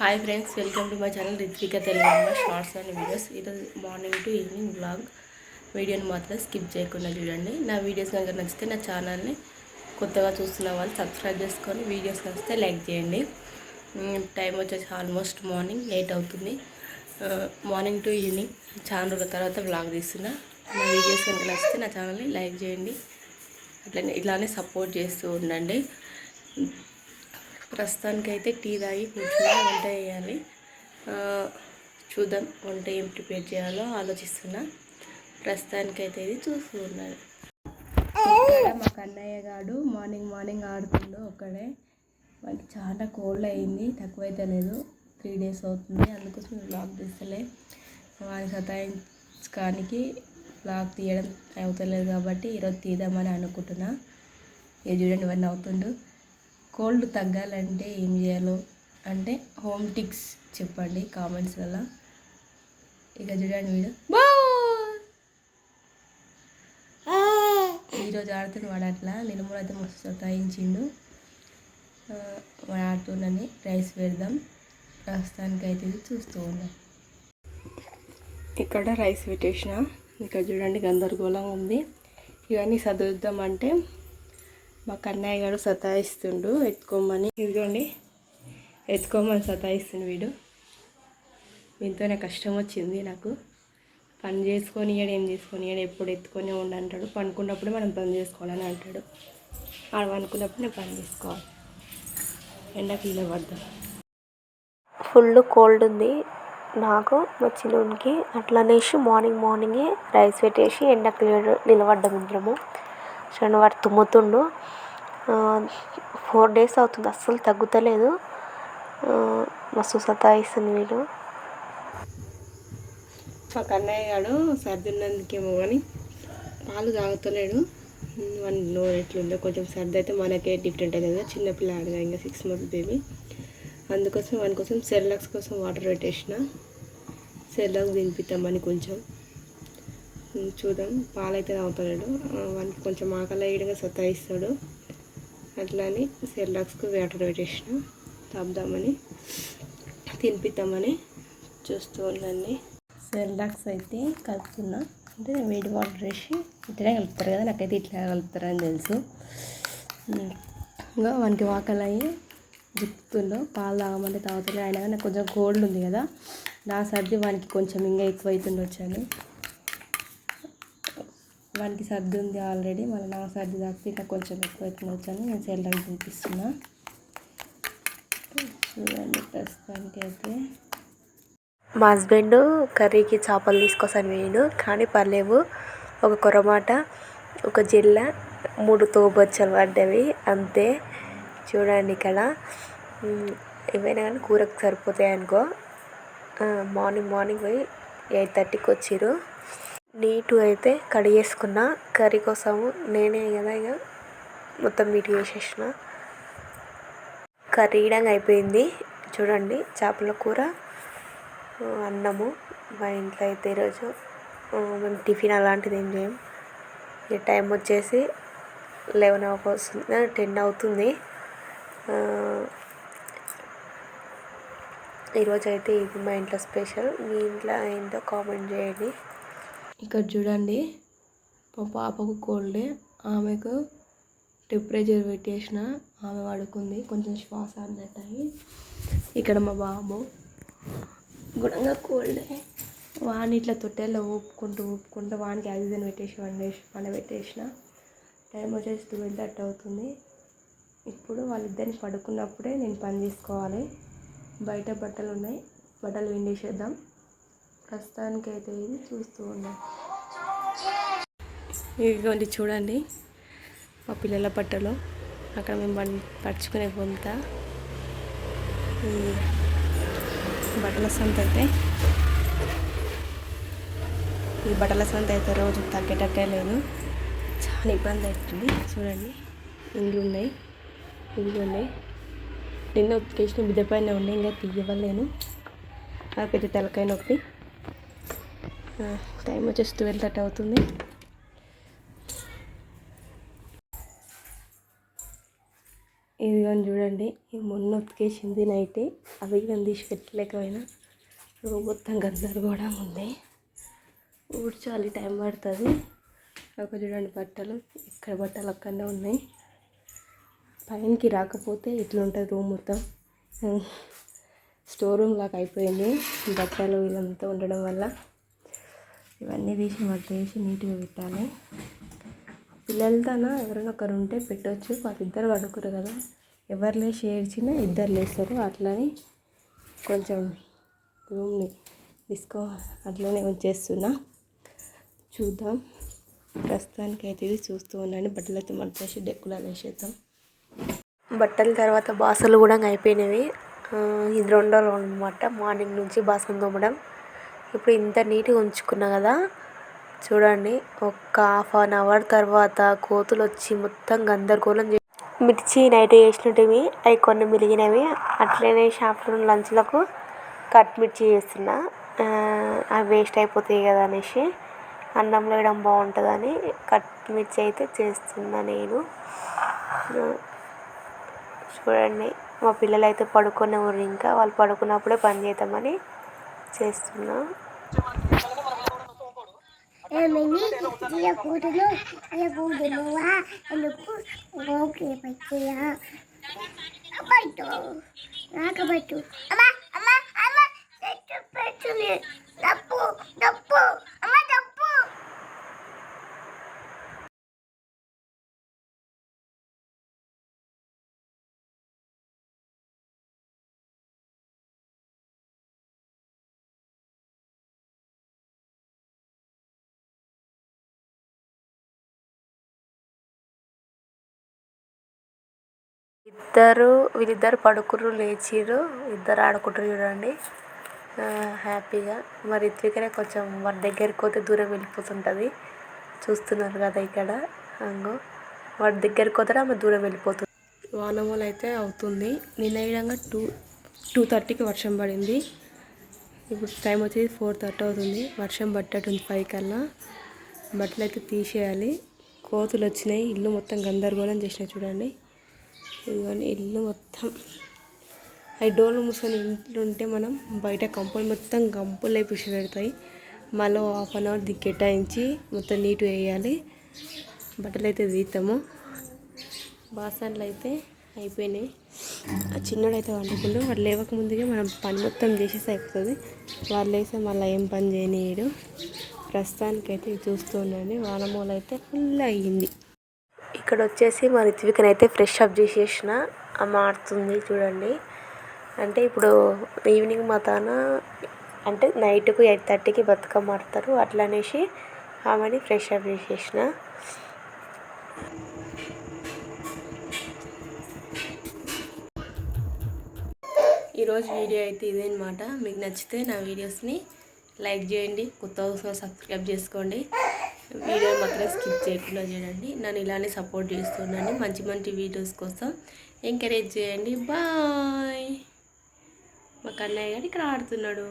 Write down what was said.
Hi friends, welcome to my channel Ritvika Telugu shorts and videos. ఈరోజు morning to evening vlog వీడియోని మాత్రం skip చేయకుండా చూడండి. నా వీడియోస్ కనుక నచ్చితే నా ఛానల్ని కొత్తగా చూస్తున్న వాళ్ళు సబ్స్క్రైబ్ చేసుకొని, వీడియోస్ నచ్చితే లైక్ చేయండి. టైం వచ్చేసి ఆల్మోస్ట్ మార్నింగ్ 8 అవుతుంది. మార్నింగ్ టు ఈవినింగ్ చాలా రోజుల తర్వాత వ్లాగ్ తీస్తున్నా. నా వీడియోస్ కనుక నచ్చితే నా ఛానల్ని లైక్ చేయండి, ఇట్లానే సపోర్ట్ చేస్తూ ఉండండి. ప్రస్తుతానికైతే టీ తాగి కూర్చుని వంట చేయాలి. చూద్దాం వంట ఏం ప్రిపేర్ చేయాలో ఆలోచిస్తున్నా. ప్రస్తుతానికైతే ఇది చూస్తూ ఉన్నాను. ఇక్కడ మా కన్నయ్య గారు మార్నింగ్ ఆడుతుండు ఒక్కడే. మనకి చాలా కోల్డ్ అయింది, తక్కువైతే లేదు. 3 days అవుతుంది, అందుకోసం బ్లాగ్ తీస్తలే. వాడిని సతాయించడానికి బ్లాగ్ తీయడం అవుతలేదు కాబట్టి ఈరోజు తీద్దామని అనుకుంటున్నా. ఇది చూడండి, ఇవన్నీ అవుతుండు. కోల్డ్ తగ్గాలంటే ఏం చేయాలో అంటే హోమ్ టిప్స్ చెప్పండి కామెంట్స్లలో. ఇక చూడండి వీడు ఈరోజు ఆడుతుంది వాడు. అట్లా నిర్మూల అయితే మస్తు సతాయించిండు. వాడు ఆడుతుండని రైస్ పెడదాం. ప్రస్తుతానికి అయితే ఇది చూస్తూ ఉన్నాం. ఇక్కడ రైస్ పెట్టేసిన. ఇక్కడ చూడండి గందరగోళంగా ఉంది. ఇవన్నీ చదువుద్దామంటే మా కన్నయ్య గారు సతాయిస్తుండు ఎత్తుకోమని. ఇదిగోండి ఎత్తుకోమని సతాయిస్తుండు వీడు. దీంతోనే కష్టం వచ్చింది నాకు. పని చేసుకొని ఏం చేసుకొని ఎప్పుడు ఎత్తుకొని ఉండంటాడు. పనుకున్నప్పుడు మనం పని చేసుకోవాలని అంటాడు. ఆడ పనుకున్నప్పుడు నేను పని చేసుకోవాలి. ఎండకు ఇలా పడతాం. ఫుల్ కోల్డ్ ఉంది నాకు, మా చిన్నోనికి. అట్లనేసి మార్నింగే రైస్ పెట్టేసి ఎండకు నిలబడ్డాం ఇద్దరము. చూడండి వాడు తుమ్ముతుండు. 4 days అవుతుంది, అస్సలు తగ్గుతలేదు. మస్తు సతాయిస్తుంది వీడు. మా కన్నయ్య గారు సర్ది ఉన్నందుకేమో కానీ పాలు తాగుతలేడు. మన నోరు ఎట్లుందో కొంచెం సర్ది అయితే మనకే డిఫరెంట్ అవుతుంది కదా. చిన్నపిల్లాడుగా ఇంకా 6 months బేబీ. అందుకోసం వాని కోసం సెర్లాక్స్ కోసం వాటర్ పెట్టేసిన. సెర్లాక్స్ తినిపిద్దామని కొంచెం చూద్దాం. పాలు అయితే తాగుతలేడు. వానికి కొంచెం ఆకలి వేయడంగా సతాయిస్తాడు. అట్లా అని సెర్లాక్స్కు వాటర్ పెట్టేసిన. తాపుదామని తినిపిద్దామని చూస్తూ ఉండండి. సెర్లాక్స్ అయితే కలుపుతున్నా. అంటే వేడి వాటర్ వేసి ఇట్లనే కలుపుతారు కదా, నాకైతే ఇట్లా కలుపుతారని తెలుసు. ఇంకా వానికి ఆకలి అయ్యి దిప్పుతుండో పాలు తాగమంటే తాగుతుండే. అయినా కానీ నాకు కొంచెం కోల్డ్ ఉంది కదా, నా సర్ది వానికి కొంచెం ఇంకా ఎక్కువ అవుతుండొచ్చాను. వానికి సర్ది ఉంది ఆల్రెడీ, మళ్ళీ నా సర్ది తాగితే ఇంకా కొంచెం ఎక్కువ అవుతుండొచ్చాను. నేను సెర్లాక్స్ తినిపిస్తున్నా. చూడండి ప్రస్తుతానికి అయితే మా హస్బెండ్ కర్రీకి చేపలు తీసుకొస్తాను వేయడు, కానీ పర్లేవు. ఒక కొరమాట, ఒక జిల్ల, 3 తోబొచ్చలు పడ్డవి అంతే. చూడండి ఇక్కడ ఏవైనా కానీ కూరకు సరిపోతాయి అనుకో. మార్నింగ్ పోయి 8:30కి వచ్చిర్రు. నీట్గా అయితే కడిగేసుకున్న. కర్రీ కోసము నేనే కదా ఇక మొత్తం నీట్ చేసేసిన. కర్రీ వేయడం అయిపోయింది. చూడండి చేపల కూర, అన్నము. మా ఇంట్లో అయితే ఈరోజు మేము టిఫిన్ అలాంటిది ఏం చేయం. ఈ టైం వచ్చేసి 11 వస్తుంది, 10 అవుతుంది. ఈరోజు అయితే ఇది మా ఇంట్లో స్పెషల్. మీ ఇంట్లో ఏంటో కామెంట్ చేయండి. ఇక్కడ చూడండి మా పాపకు కోల్డే, ఆమెకు టెంపరేచర్ పెట్టేసిన. ఆమె పడుకుంది, కొంచెం శ్వాస అన్నట్టు. ఇక్కడ మా బాబు గుణంగా కోల్డే. వాడిని ఇట్లా తొట్టెల్లో ఊపుకుంటూ వానికి ఆక్సిజన్ పెట్టేసి పండబెట్టేసిన. టైం వచ్చేసి 12:30 అవుతుంది. ఇప్పుడు వాళ్ళిద్దరిని పడుకున్నప్పుడే నేను పని చేసుకోవాలి. బయట బట్టలు ఉన్నాయి, బట్టలు విండేసేద్దాం. ప్రస్తుతానికి అయితే ఇది చూస్తూ ఉన్నాం. ఇదిగోండి చూడండి మా పిల్లల బట్టలు. అక్కడ మేము పరుచుకునే పొంత బట్టల సంత అయితే. ఈ బట్టల సంత అయితే రోజు తగ్గేటట్టే లేదు, చాలా ఇబ్బంది అవుతుంది. చూడండి ఇండ్లు ఉన్నాయి, ఇదిగోండి. నిన్న ఉతికేసిన బిడ్డ పైన ఉన్నాయి, ఇంకా తీయవలేను. నాకైతే తలకాయ నొప్పి. టైం వచ్చేసి 12:30 అవుతుంది. ఇది కానీ చూడండి, ఇది మొన్న ఉతికేసింది నైట్. అవి కానీ తీసి పెట్టలేకపోయినా రూమ్ మొత్తం గందరగోళం ఉంది. ఊడ్చాలి, టైం పడుతుంది. ఒక చూడండి బట్టలు, ఇక్కడ బట్టలు అక్కడనే ఉన్నాయి. పైనకి రాకపోతే ఇట్లా ఉంటుంది రూమ్ మొత్తం. స్టోర్ రూమ్ లాగా అయిపోయింది బట్టలు ఇదంతా ఉండడం వల్ల. ఇవన్నీ తీసి మడత వేసి నీట్గా పెట్టాలి. పిల్లలతోనా ఎవరైనా ఒకరు ఉంటే పెట్టవచ్చు. వాళ్ళిద్దరు పడుకోరు కదా, ఎవరు లేచి ఏడ్చినా ఇద్దరు లేస్తారు. అట్లని కొంచెం రూమ్ని అట్లనే ఉంచేస్తున్నా. చూద్దాం. ప్రస్తుతానికి అయితే ఇది చూస్తూ ఉన్నాను. బట్టలు అయితే మడత వేసి డెక్కులాలు వేసేద్దాం. బట్టల తర్వాత బాసలు కూడా అయిపోయినవి. ఇది రెండో రోజు అనమాట. మార్నింగ్ నుంచి బాసలు తోమడం. ఇప్పుడు ఇంత నీట్గా ఉంచుకున్నా కదా, చూడండి. ఒక ½ అవర్ తర్వాత కోతులు వచ్చి మొత్తం గందరగోళం మిర్చి నైట్ చేసినవి అవి కొన్ని మిలిగినవి. అట్లనే ఆఫ్టర్నూన్ లంచ్లకు కట్ మిర్చి చేస్తున్నా. అవి వేస్ట్ అయిపోతాయి కదా అనేసి, అన్నంలో వేయడం బాగుంటుందని కట్ మిర్చి అయితే చేస్తున్నా నేను. చూడండి, మా పిల్లలు అయితే పడుకునే ఊరు. ఇంకా వాళ్ళు పడుకున్నప్పుడే పని చేద్దామని చేస్తున్నా. వీళ్ళిద్దరు పడుకుర్రు, లేచిర్రు. ఇద్దరు ఆడుకుంటారు చూడండి హ్యాపీగా. మరి రిత్వికనే కొంచెం వాడి దగ్గరికి పోతే దూరం వెళ్ళిపోతుంటుంది. చూస్తున్నారు కదా ఇక్కడ, అంగో వాడి దగ్గరికి పోతే ఆమె దూరం వెళ్ళిపోతుంది. వానమూలు అయితే అవుతుంది. నిన్న విధంగా 2:30కి వర్షం పడింది. ఇప్పుడు టైం వచ్చేది 4:30 అవుతుంది. వర్షం పట్టేటుంది 5 కల్లా. బట్టలు అయితే తీసేయాలి. కోతులు వచ్చినాయి, ఇల్లు మొత్తం గందరగోళం చేసినాయి చూడండి. ఇదిగోండి ఇల్లు మొత్తం. అవి డోర్లు మూసుకొని ఇంట్లో ఉంటే మనం బయట కంపలు మొత్తం గంపులు వేసి పెడతాయి. మళ్ళీ ½ అవర్ దిక్కు కేటాయించి మొత్తం నీట్గా వేయాలి. బట్టలు అయితే తీస్తాము. బాసన్లు అయితే అయిపోయినాయి. ఆ చిన్నోడు అయితే వండుకుంటూ వాడు లేవక ముందుగా మనం పని మొత్తం చేసేసి అయిపోతుంది. వాళ్ళు లేస్తే మళ్ళీ ఏం పని చేయనీయడు. ప్రస్తుతానికైతే చూస్తూ ఉండండి. వానమూల అయితే ఫుల్ అయ్యింది. ఇక్కడ వచ్చేసి మా రిత్వికని అయితే ఫ్రెష్ అప్ చేసేసిన. ఆమె ఆడుతుంది చూడండి. అంటే ఇప్పుడు ఈవినింగ్ మాతాన అంటే నైట్కు 8:30కి బతుకమ్మ ఆడతారు. అట్లా అనేసి ఆమెని ఫ్రెష్ అప్ చేసేసిన. ఈరోజు వీడియో అయితే ఇదేనమాట. మీకు నచ్చితే నా వీడియోస్ని లైక్ చేయండి, కొత్తగా సబ్స్క్రైబ్ చేసుకోండి. వీడియో మాత్రం స్కిప్ చేయకుండా చూడండి. నన్ను ఇలానే సపోర్ట్ చేస్తుండండి. మంచి మంచి వీడియోస్ కోసం ఎంకరేజ్ చేయండి. బాయ్. మా కన్నయ్య గారు ఇక్కడ ఆడుతున్నాడు.